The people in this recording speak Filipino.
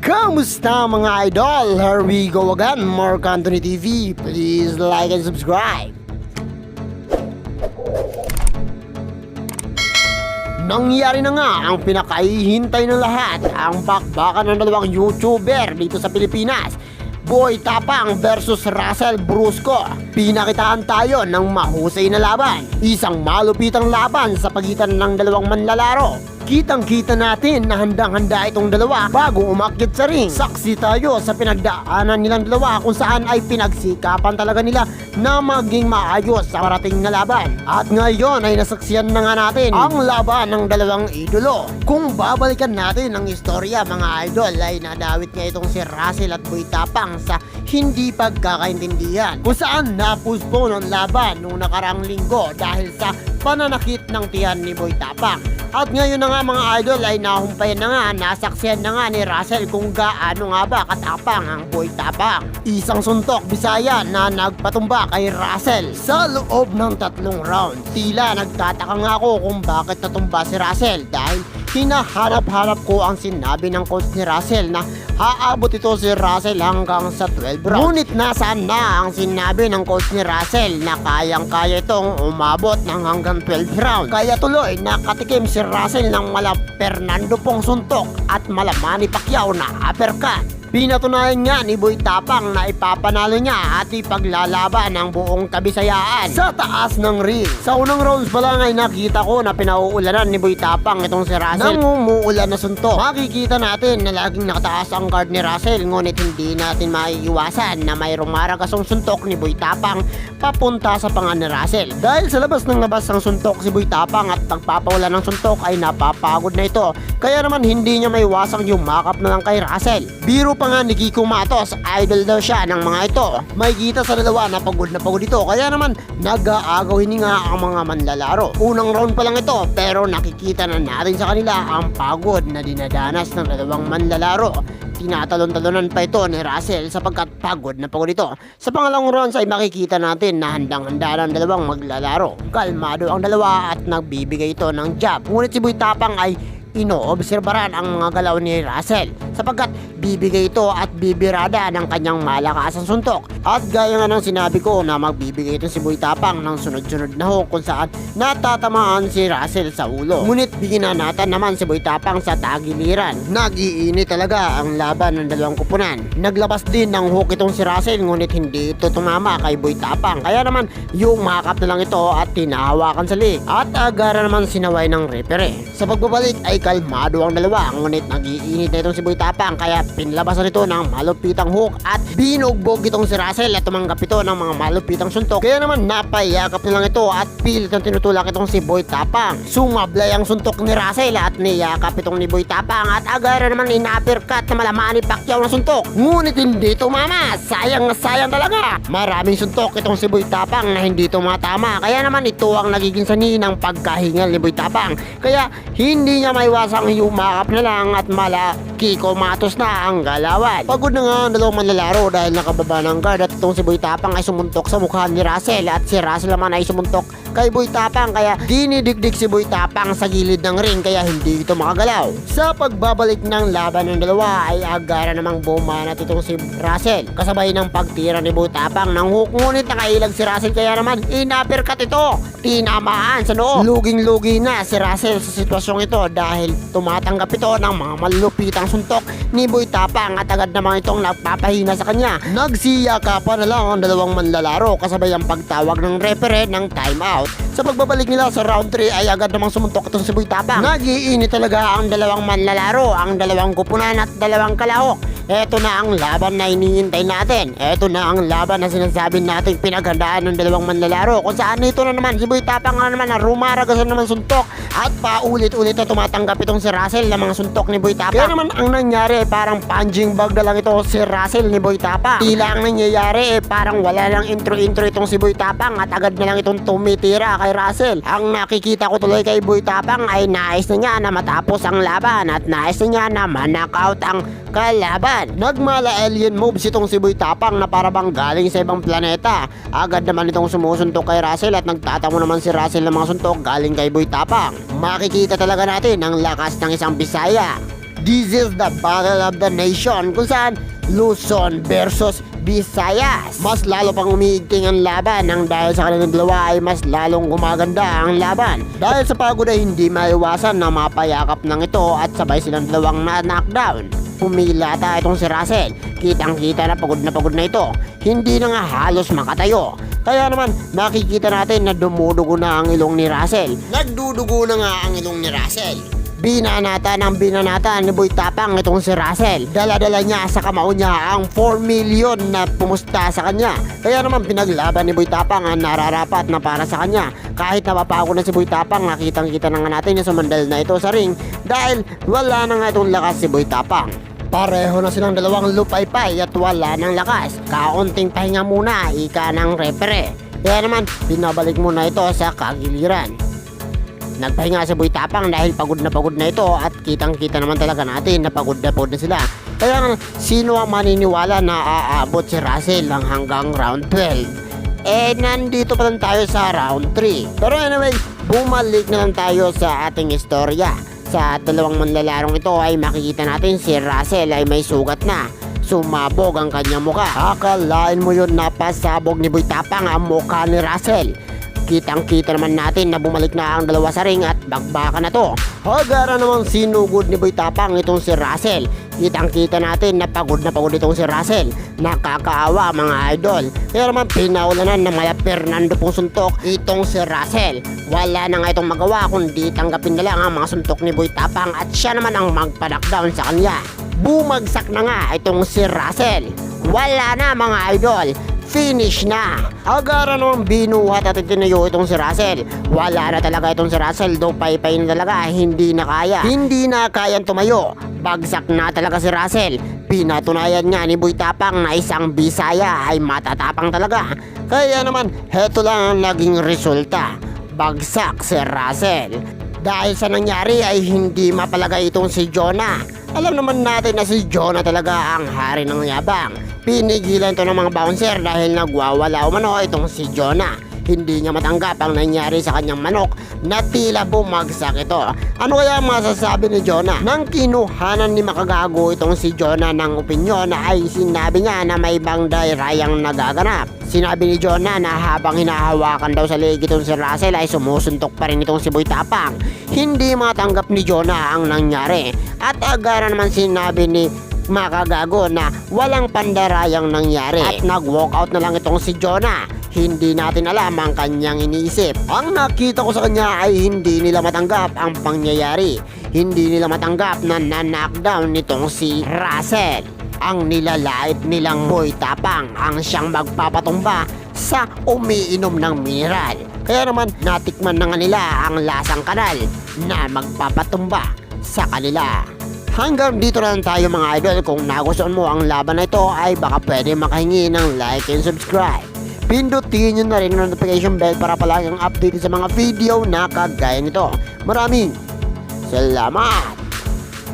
Kamusta mga idol? Here we go again, Mark Anthony TV. Please like and subscribe. Nangyari na nga ang pinakahihintay ng lahat, ang bakbakan ng dalawang YouTuber dito sa Pilipinas, Boy Tapang versus Russell Brusko. Pinakitaan tayo ng mahusay na laban, isang malupitang laban sa pagitan ng dalawang manlalaro. Kitang-kita natin na handang-handa itong dalawa bago umakyat sa ring. Saksi tayo sa pinagdaanan nilang dalawa kung saan ay pinagsikapan talaga nila na maging maayos sa parating na laban. At ngayon ay nasaksiyan na nga natin ang laban ng dalawang idolo. Kung babalikan natin ang istorya mga idol, ay nadawit nga itong si Russell at Boy Tapang sa hindi pagkakaintindihan, kung saan napuspo ng laban noong nakarang linggo dahil sa pananakit ng tiyan ni Boy Tapang. At ngayon na nga mga idol ay nahumpayan na nga, nasaksihan na nga ni Russell kung gaano nga ba katapang ang Boy Tapang. Isang suntok Bisaya na nagpatumba kay Russell sa loob ng 3 round. Tila nagtataka nga ako kung bakit natumba si Russell dahil hinahanap-hanap ko ang sinabi ng coach ni Russell na haabot ito si Russell hanggang sa 12 rounds. Ngunit nasaan na ang sinabi ng coach ni Russell na kayang-kaya itong umabot ng hanggang 12 rounds. Kaya tuloy nakatikim si Russell ng mala Fernando pong suntok at malaman ni Pacquiao na uppercut. Pinatunayan nga ni Boy Tapang na ipapanalo niya at ipaglalaban ang buong Kabisayaan sa taas ng ring. Sa unang rounds pa lang ay nakita ko na pinauulanan ni Boy Tapang itong si Russell ng umuulan na suntok. Makikita natin na laging nakataas ang guard ni Russell, ngunit hindi natin maiiwasan na may rumaragasong suntok ni Boy Tapang papunta sa panga ni Russell. Dahil sa labas ng labas ang suntok si Boy Tapang at nagpapaulan ng suntok ay napapagod na ito. Kaya naman hindi niya maiwasang yumakap na lang kay Russell. Biro pa nga ni Kiko Matos, idol daw siya ng mga ito. May kita sa dalawa na pagod ito, kaya naman nag-aagaw hininga ang mga manlalaro. Unang round pa lang ito pero nakikita na natin sa kanila ang pagod na dinadanas ng dalawang manlalaro. Tinatalon-talonan pa ito ni Russell sapagkat pagod ito. Sa pangalawang rounds ay makikita natin na handang-handa ng dalawang maglalaro. Kalmado ang dalawa at nagbibigay ito ng jab. Ngunit si Boy Tapang ay inoobserbaran ang mga galaw ni Russell sapagkat bibigay ito at bibirada ng kanyang malakas ang suntok. At gaya nga ng sinabi ko na magbibigay ito si Boy Tapang ng sunod-sunod na hook kung saan natatamaan si Russell sa ulo. Ngunit binanatan naman si Boy Tapang sa tagiliran. Nag-iinit talaga ang laban ng dalawang kupunan. Naglabas din ng hook itong si Russell ngunit hindi ito tumama kay Boy Tapang. Kaya naman yung makap na lang ito at tinahawakan sa leg. At agara naman sinaway ng referee. Sa pagbabalik ay kalmado ang dalawa, ngunit nag-iinit na itong si Boy Tapang kaya pinlabasan ito ng malupitang hook at binugbog itong si Russell at tumanggap ito ng mga malupitang suntok. Kaya naman napayakap na lang ito at pilit ang tinutulak itong si Boy Tapang. Sumablay ang suntok ni Russell at niyakap itong ni Boy Tapang at agara naman ina-uppercut na malaman ni Pacquiao ng suntok. Ngunit hindi tumama, sayang na sayang talaga. Maraming suntok itong si Boy Tapang na hindi tumatama, kaya naman ito ang nagiging sanhi ng pagkahingal ni Boy Tapang. Kaya hindi niya maiwasang yumakap na lang at Kiko Matos na ang galawan. Pagod na nga ang dalawang manlalaro dahil nakababa ng guard at itong si Boy Tapang ay sumuntok sa mukha ni Russell at si Russell naman ay sumuntok kay Boy Tapang kaya dinidigdig si Boy Tapang sa gilid ng ring kaya hindi ito makagalaw. Sa pagbabalik ng laban ng dalawa ay agara namang bumanat itong si Russell kasabay ng pagtira ni Boy Tapang ng hook, ngunit nakailag si Russell kaya naman in-uppercut ito. Tinamaan sa noo. Luging-lugi na si Russell sa sitwasyong ito dahil tumatanggap ito ng mga malupitang suntok ni Boy Tapang at agad namang itong nagpapahina sa kanya. Nagsiyakapan na lang ang dalawang manlalaro kasabay ang pagtawag ng referee ng timeout. Sa pagbabalik nila sa round 3 ay agad namang sumuntok itong si Boy Tapang. Nag-iinit talaga ang dalawang manlalaro, ang dalawang kupunan at dalawang kalahok. Eto na ang laban na iniintay natin. Eto na ang laban na sinasabi natin pinaghandaan ng dalawang manlalaro, kung saan ito na naman si Boy Tapang na naman na rumaragasan naman suntok at paulit-ulit na tumatanggap itong si Russell ng mga suntok ni Boy Tapang. Kaya naman ang nangyari parang punching bag na lang ito si Russell ni Boy Tapang. Tila ang nangyayari parang wala lang intro-intro itong si Boy Tapang at agad na lang itong tumitira kay Russell. Ang nakikita ko tuloy kay Boy Tapang ay nais na niya na matapos ang laban at nais na niya na ma-knockout ang kalaban. Nagmala alien moves itong si Boy Tapang na parabang galing sa ibang planeta. Agad naman itong sumusuntok kay Russell at nagtatamo naman si Russell ng mga suntok galing kay Boy Tapang. Makikita talaga natin ang lakas ng isang Bisaya. This is the battle of the nation kung saan Luzon versus Visayas. Mas lalo pang umiigting ang laban nang dahil sa kanilang dalawa ay mas lalong gumaganda ang laban. Dahil sa pagod ay hindi maiwasan na mapayakap ng ito at sabay silang dalawang na-knockdown. Pumilata itong si Russell. Kitang-kita na pagod na ito. Hindi na nga halos makatayo. Kaya naman makikita natin na dumudugo na ang ilong ni Russell. Nagdudugo na nga ang ilong ni Russell. Binanata ni Boy Tapang itong si Russell. Dala-dala niya sa kamao niya ang 4 million na pumusta sa kanya. Kaya naman pinaglaban ni Boy Tapang ang nararapat na para sa kanya. Kahit napapagod na si Boy Tapang, nakitang-kita na nga natin yung sumandal na ito sa ring dahil wala na nga itong lakas si Boy Tapang. Pareho na silang dalawang lupaypay at wala ng lakas. Kaunting pahinga muna, ika ng repere. Kaya naman binabalik muna ito sa kagiliran. Nagpahinga si Boy Tapang dahil pagod na ito at kitang-kita naman talaga natin na pagod na sila. Kaya sino ang maniniwala na aabot si Russell lang hanggang round 12? Nandito pa lang tayo sa round 3. Pero anyway, bumalik na lang tayo sa ating istorya. Sa dalawang manlalarong ito ay makikita natin si Russell ay may sugat na. Sumabog ang kanyang muka. Akalain mo yun na pasabog ni Boy Tapang ang muka ni Russell. Kitang-kita naman natin na bumalik na ang dalawa sa ring at bakbakan na to. Hagara namang sinugod ni Boy Tapang itong si Russell. Kitang-kita natin na pagod itong si Russell. Nakakaawa mga idol. Kaya naman pinaulanan na maya Fernando pong suntok itong si Russell. Wala na nga itong magawa kundi tanggapin na lang ang mga suntok ni Boy Tapang at siya naman ang magpa-knockdown sa kanya. Bumagsak na nga itong si Russell. Wala na mga idol. Finish na. Agara namang binuhat at itinayo itong si Russell. Wala na talaga itong si Russell. Do paypay na talaga. Hindi na kaya. Hindi na kayang tumayo. Bagsak na talaga si Russell. Pinatunayan nga ni Boy Tapang na isang Bisaya ay matatapang talaga. Kaya naman, heto lang ang naging resulta. Bagsak si Russell. Dahil sa nangyari ay hindi mapalagay itong si Jonah. Alam naman natin na si Jonah talaga ang hari ng yabang. Pinigilan ito ng mga bouncer dahil nagwawala umano itong si Jonah. Hindi niya matanggap ang nangyari sa kanyang manok na tila bumagsak ito. Ano kaya masasabi ni Jonah? Nang kinuhanan ni makagago itong si Jonah ng opinyon ay sinabi niya na may ibang dayrayang nagaganap. Sinabi ni Jonah na habang hinahawakan daw sa leeg itong si Russell ay sumusuntok pa rin itong si Boy Tapang. Hindi matanggap ni Jonah ang nangyari. At agara naman sinabi ni makagago na walang pandarayang nangyari at nag-walkout na lang itong si Jonah. Hindi natin alam ang kanyang iniisip. Ang nakita ko sa kanya ay hindi nila matanggap ang pangyayari. Hindi nila matanggap na na-knockdown nitong si Russell. Ang nilalait nilang Boy Tapang ang siyang magpapatumba sa umiinom ng mineral. Kaya naman natikman na nga nila ang lasang kanal na magpapatumba sa kanila. Hanggang dito na lang tayo mga idol. Kung nagustuhan mo ang laban na ito ay baka pwede makahingi ng like and subscribe. Pindutin nyo na rin ang notification bell para palagi ang update sa mga video na kagaya nito. Maraming salamat!